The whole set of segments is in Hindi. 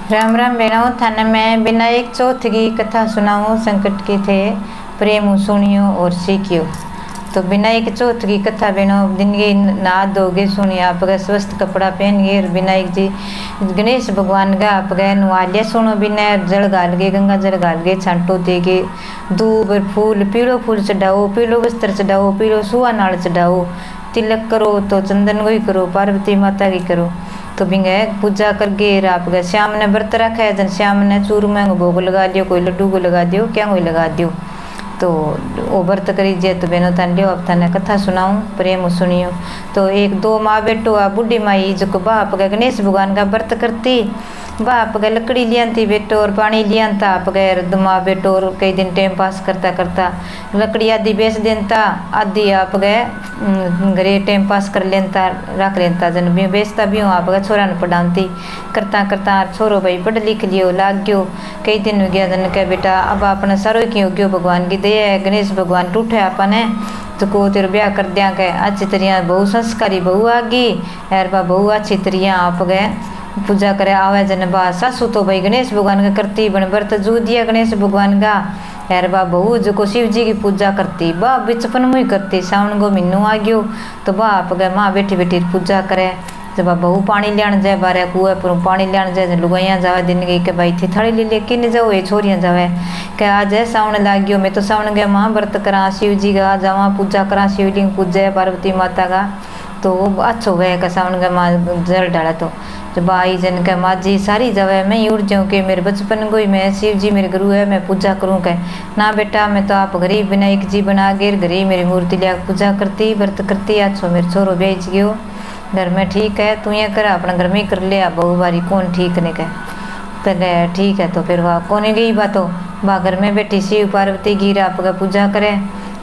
राम राम बेनाओ थाने में विनायक चौथ की कथा सुनाऊं। संकट के थे प्रेम सुनियो और सीखियो। तो विनायक चौथ की कथा बेनो दिन के नहा धोगे सुनिए आपका स्वस्थ कपड़ा पहन गए। विनायक जी गणेश भगवान का आपका नुआलिया सुनो बिना जल गाल गए, गंगा जल गाल गए, छांटो दे गए, दूब फूल पीलो फूल चढ़ाओ, पीलो वस्त्र चढ़ाओ, पीलो सुआ नाल चढ़ाओ, तिलक करो तो चंदन गोई करो, पार्वती माता की करो। तो बिंगे पूजा करके आप गए। श्याम ने व्रत रखा है, जन श्याम ने चूरमा को भोग लगा दियो, कोई लड्डू को लगा दियो, क्या कोई लगा दियो। तो वो व्रत करीजिए। तो बहनों थान लियो अब थाने कथा सुनाऊं, प्रेम सुनियो। तो एक दो माँ बेटो आ बूढ़ी माई जो बाप का गणेश भगवान का व्रत करती, बाप का लकड़ी लियांती बेटो और पानी लियांता आप गए। माँ बेटो और कई दिन टाइम पास करता करता लकड़ी आदि बेच देता, आदि आप गए घरे टाइम पास कर लेता रख लेता। जन भी बेचता भी हूँ आप गए छोरा ने पढ़ाती करता करता छोरो भाई पढ़ लिख लियो लाग गयो। कई दिन हो गया जन के बेटा अब अपने सारो की हो गयो, भगवान की दया है, गणेश भगवान टूटे अपने तो को तेरे ब्याह कर दिया के अच्छी तरह बहु संस्कारी बहु आ गई। यार बा बहु अच्छी तरह आप गए पूजा करे आवे जन बा। सासू तो भाई गणेश भगवान का करती बन व्रत जू दिया गणेश भगवान का। यार बा बहू जो शिव जी की पूजा करती बा बचपन में ही करती। सावन को महीनों आ गयो तो बा आप गए माँ बैठी बैठी पूजा करे। जब बहू पानी लियान जाए बारे कुएं पर पानी लियान जाए, लुगाइयाँ जावे दिन गई के भाई थी थाली ले लेके नहीं जाओ, ये छोरियाँ जावे क्या आज है सावन लाग गयो। मैं तो सावन गया माँ व्रत करा शिव जी का, जावा पूजा करा शिवलिंग पूजा पार्वती माता का। तो अच्छो गए का सावन का माँ जल डाला तो जब आई जन का माँ जी सारी जावे मैं ही उड़ जाऊँ के मेरे बचपन को ही मैं शिव जी मेरे गुरु है मैं पूजा करूँ कह ना बेटा मैं तो आप गरीब विनायक जी बना गिर घरे मेरी मूर्ति लिया पूजा करती व्रत करती। अच्छो मेरे छोरो बेच गयो घर में ठीक है तू ये कर अपना घर में ही कर लिया बहु बारी कौन ठीक नहीं कह पहले ठीक है। तो फिर वह कौन गई बातों वह घर में बैठी शिव पार्वती गिर आपका पूजा करे।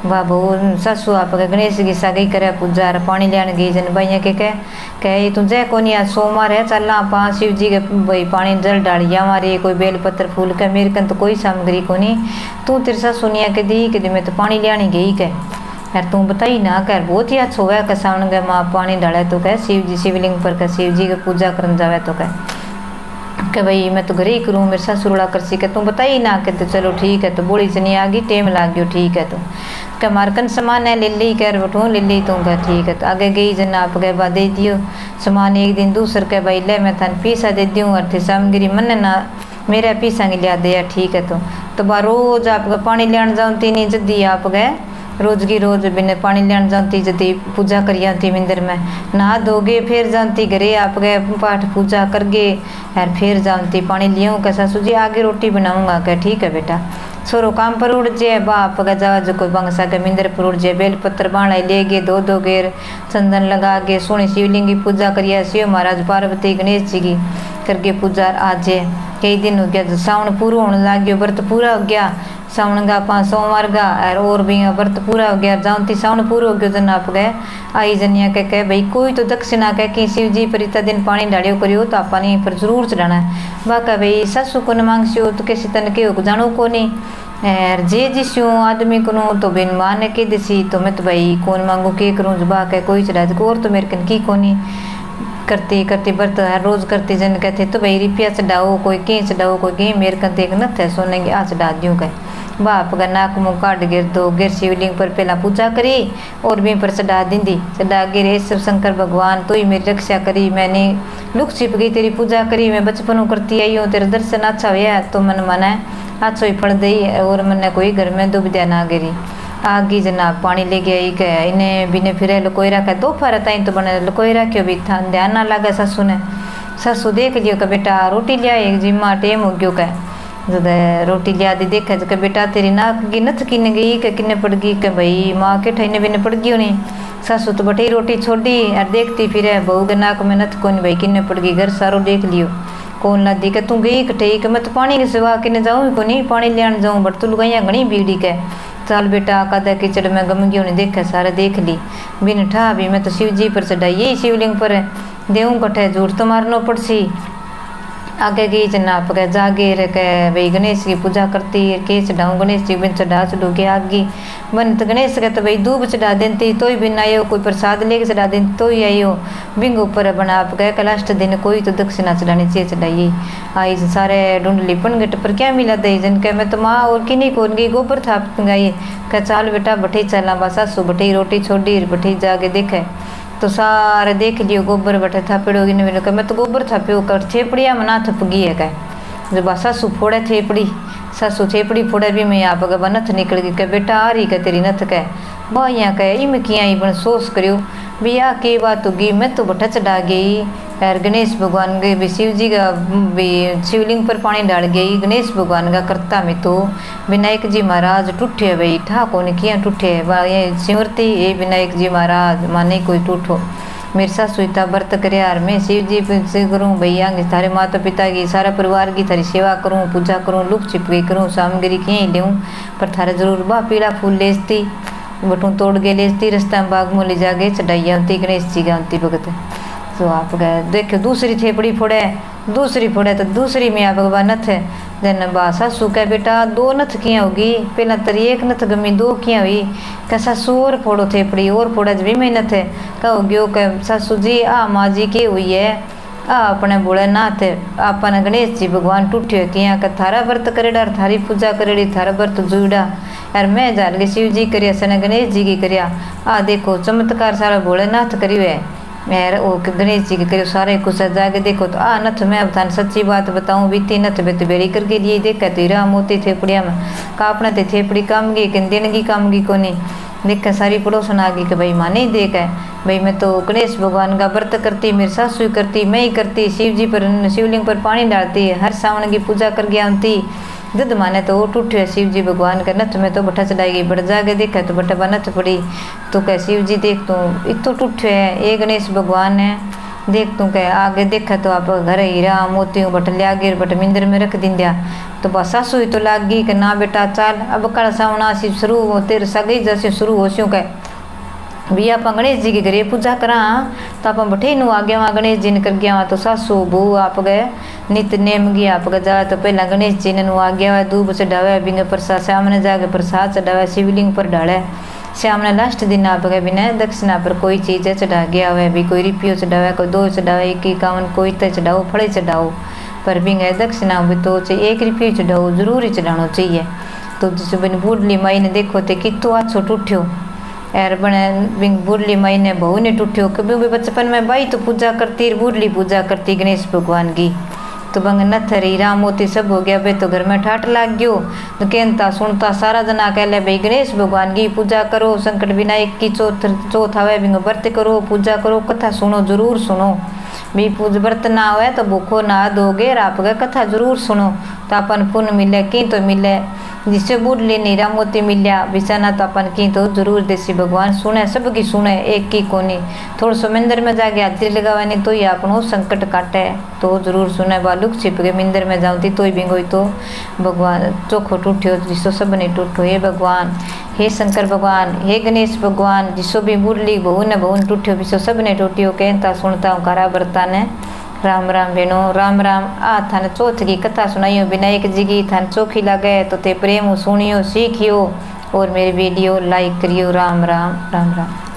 वाह बहु सासू आपका गणेश की सागई करे पूजा पानी लियान गई जन भाइया के कह तुझे कोनी आज सोमवार है चल आप शिव जी के भाई पानी जल डालिया हमारे कोई बेल पत्र फूल के मेरे कन तो कोई सामग्री कोनी तू तेरे सासू निया के दी कि मैं तो पानी लियानी गई कह यार तू बताई ना कर बहुत ही अच्छा हुआ कह सावन गए माँ पानी डाले तो कह शिव जी शिवलिंग पर कह शिव जी की पूजा करने जावे तो कह भाई मैं तो घर ही करूँ मेरे ससुरड़ा कर सी के तू बताई ना कहते चलो ठीक है। तो बूढ़ी चनी आ गई टेम लाग गयो ठीक है। तो क्या मारकन सामान है ले ली कर बैठूँ ले ली तू कह ठीक है। तो आगे गई जन आप गए बा दे दियो सामान एक दिन दूसर के भाई ले मैं थान पीसा दे दूँ और थे सामग्री मन ना मेरा पीसा लिया दे ठीक है। तो बा रोज आपका पानी लियान जाऊँ तीन जद्दी आप गए रोज की रोज बिना पानी लेन जाती जदी पूजा कर जाती मंदिर में नहा धोगे फिर जाती घरे आप गए पाठ पूजा कर गए यार फिर जाती पानी लियो कैसा सूजी आगे रोटी बनाऊंगा क्या ठीक है बेटा। छोरो काम पर उड़ जाए बाप का जावा जो कोई बंगसा के मंदिर पर उड़ जाए बेल पत्र बाणा ले गए दो गेर चंदन लगा के सोनी शिवलिंग की पूजा करिए शिव महाराज पार्वती गणेश जी की करके पूजा आज कई दिन हो गया सावन पूरा होने लग गया व्रत पूरा हो गया सावन का 5 सोमवार का और भी व्रत पूरा हो गया जाऊँती सावन पूरा हो गया जन आप गए आई जनिया कह भाई कोई तो दक्षिणा कह कि शिव जी पर इतना दिन पानी डालियो करियो तो पानी पर जरूर चढ़ाना है बाका भाई सासू को न मांगसियो तो कैसे तन के जानो को नहीं यार जे जिस्यो आदमी को तो बिन माने के दिसी तो मैं तो भाई कौन मांगू के करूँ बा कह कोई चढ़ा और तो मेरे कन की कोनी करती करती व्रत हर रोज करती जन कहते तो भाई रुपया चढ़ाओ कोई कहीं चढ़ाओ कोई कहीं मेरे कन देख न थे सोने की आ चढ़ा दूँ कह बाप का नाक मुँह काट गिर दो गिर शिवलिंग पर पहला पूजा करी और भी पर चढ़ा दी चढ़ा गिर शिव शंकर भगवान तो ही मेरी रक्षा करी मैंने लुक छिप गई तेरी पूजा करी मैं बचपन करती आई हूँ तेरा दर्शन अच्छा हुआ तो मन मना अच्छो ही फल दई और मैंने कोई घर में दुविधा ना गिरी आगी जनाब पानी ले गया ही गया इन्हें बिने फिर लुकोई रखा दोपहर ताई तो बने लुकोई रखियो भी था ध्यान ना लगा सासू ने सासू देख लियो का बेटा रोटी लिया एक जिम्मा टेम हो गयो का जब रोटी लिया दी देखा जो बेटा तेरी नाक की नथ किने गई के किने पड़ गई के भाई माँ के ठहने बिने पड़ गई नहीं सासू तो बटी रोटी छोड़ी और देखती फिर बहू के नाक में नथ कौन भाई किने पड़ गई घर सारो देख लियो कौन ला दी के तू गई कटे के मैं तो पानी के सिवा किने जाऊँ को नहीं पानी लियान जाऊँ बट तू लुगाइयाँ घनी बीड़ी के चल बेटा कदा कीचड़ में गम गई उन्हें देखा सारा देख ली बिन ठा भी मैं तो शिव जी पर चढ़ाई यही शिवलिंग पर देऊँ कटे झूठ तो मारनो पड़सी आगे की जना पके जागे रे के भाई गणेश की पूजा करती के चढ़ाऊँ गणेश जी बिन चढ़ा चढ़ू के आगे बन तो गणेश के तो भाई दूब चढ़ा देती तो ही बिन आयो कोई प्रसाद लेके चढ़ा देती तो ही आयो बिंग ऊपर बना पके लास्ट दिन कोई तो दक्षिणा चढ़ानी चाहिए चढ़ाइए आई सारे ढूंढली पनगट पर क्या मिला दे जन के मैं तो माँ और किन्हीं को गई गोबर थाप गई कह चाल बेटा बठी चला बस सासू बठी रोटी छोड़ी बठी जाके देखे तो सारे देख लियो गोबर बटे थापेड़ोगी ने मेरे मैं तो गोबर थाप्यो कर थेपड़िया मना थप गई है कह जब सासू फोड़े थेपड़ी सासू थेपड़ी फोड़े भी मैं आप अगर नथ निकल गई कह बेटा आ रही कह तेरी नथ कह बाइया कह इम किया ही बन सोच करियो भैया के बात होगी मैं तो बटा चढ़ा गई यार गणेश भगवान के भी शिव जी का भी शिवलिंग पर पानी डाल गई गणेश भगवान का करता में तो विनायक जी महाराज टूटे भाई ठाको ने किया टूटे ये सिमरती ये विनायक जी महाराज माने कोई टूटो मेरे साथ सुईता व्रत करे यार मैं शिव जी से करूँ भैया थारे माता पिता की सारा परिवार की थारी सेवा करूँ पूजा करूँ लुक छिपके करूँ सामग्री कहीं लेऊँ पर थारे जरूर बा पीला फूल लेती बटू तोड़ के लेती रास्ता में बाग में ले जाके चढ़ाई आती गणेश जी का आती भगत तो आप गए देखो दूसरी थेपड़ी फोड़े तो दूसरी में आप नथ जन बा सासू कह बेटा दो नथ किया होगी पहला तरी एक नथ गमी दो किया हुई कह सासू और फोड़ो थेपड़ी और फोड़ा जब में नथ कहोगी वो कह सासू जी आ माँ जी के हुई है आ अपने भोलेनाथ अपने गणेश जी भगवान टूटियो किया का थारा व्रत करेड़ा थारी पूजा करेड़ी थारा व्रत जुड़ा यार मैं जान के शिव जी करिया सने गणेश जी की करिया आ देखो चमत्कार सारा भोलेनाथ करियो है यार वो गणेश जी के करियो सारे कुछ जाके देखो तो आ नथ मैं अब थान सच्ची बात बताऊं बीती नथ बेत बेड़ी करके लिए देखा तो हीरा मोती थेपड़िया में कापना ते थेपड़ी काम गई कि दिन की काम गई कोनी देख सारी पड़ोसन आ गई कि भाई माँ नहीं देख है भाई मैं तो गणेश भगवान का व्रत करती मेरी सासू करती मैं ही करती शिव जी पर शिवलिंग पर पानी डालती हर सावन की पूजा कर गया आती जिद माने तो वो टूटे शिव जी भगवान का नथ में तो बटा चढ़ाई गई बढ़ जाके देखा तो बटा नथ पड़ी तो कह शिव जी देख तू इतो टूटे है ये गणेश भगवान है देख तू कह आगे देखा तो आप घर हीरा मोती बट लिया गिर बट मिंदर में रख दिन दिया तो बस सासू ही तो लाग गई कि ना बेटा चाल अब कल सावना सी शुरू हो तेरे सगई जैसे शुरू हो स्यों कह भी आप गणेश जी के घरे पूजा करा तो आप बठे नु आ गया वहाँ गणेश जी ने कर गया वहाँ तो सासू बू आप गए नित नेम गया आप जाए तो पहला गणेश जी ने आ गया हुआ दूब चढ़ावे बिंगे प्रसाद सामने जाके प्रसाद चढ़ावे शिवलिंग पर डाले सामने लास्ट दिन आप गए बिना दक्षिणा पर कोई चीज़ चढ़ा गया हुआ भी कोई रिपियो चढ़ावे कोई दो चढ़ावे एक इक्यावन कोई तो चढ़ाओ फड़े चढ़ाओ पर बिंगे दक्षिणा भी तो एक रिपियो चढ़ाओ जरूर ही चढ़ाना चाहिए तो जिस बिन बूढ़ली माई ने देखो तो कितो अच्छो टूठ्यो यार बने बिंग बूढ़ली माई ने बहू ने टूठ्यो कभी भी बचपन में बाई तो पूजा करती बूढ़ली पूजा करती गणेश भगवान की तो बंग नथर हीरा मोती सब हो गया भाई तो घर में ठाट लाग गयो तो कहता सुनता सारा जना कह ले भाई गणेश भगवान की पूजा करो संकट विनायक की चौथ आवे बिंग व्रत करो पूजा करो कथा सुनो जरूर सुनो भी पूज व्रत ना हुए तो भूखो ना दोगे आप गए कथा जरूर सुनो तो अपन पुण्य मिले की तो मिले जिससे बूढ़ली नीरा मोती मिलिया बिछाना तो अपन की तो जरूर देसी भगवान सुने सबकी सुने एक की कोनी थोड़ा सो मंदिर में जाके हाजिरी लगावा नहीं तो ये अपनो संकट काटे तो जरूर सुने बालुक छिप के मंदिर में जाऊँगी तो ही बिंगोई तो भगवान चोखो टूठ्यो जिसो सब नहीं टूटो हे भगवान हे शंकर भगवान हे गणेश भगवान जिसो भी बूढ़ली बहू ने बहू टूठ्यो बिसो सब ने टूटियो कहता सुनता हूँ कारा बरता ने राम राम बेनो राम राम आ थाने चौथ की कथा सुनाइयो विनायक जी की थाने चोखी लगे तो ते प्रेम सुनियो सीखियो और मेरी वीडियो लाइक करियो राम राम राम राम।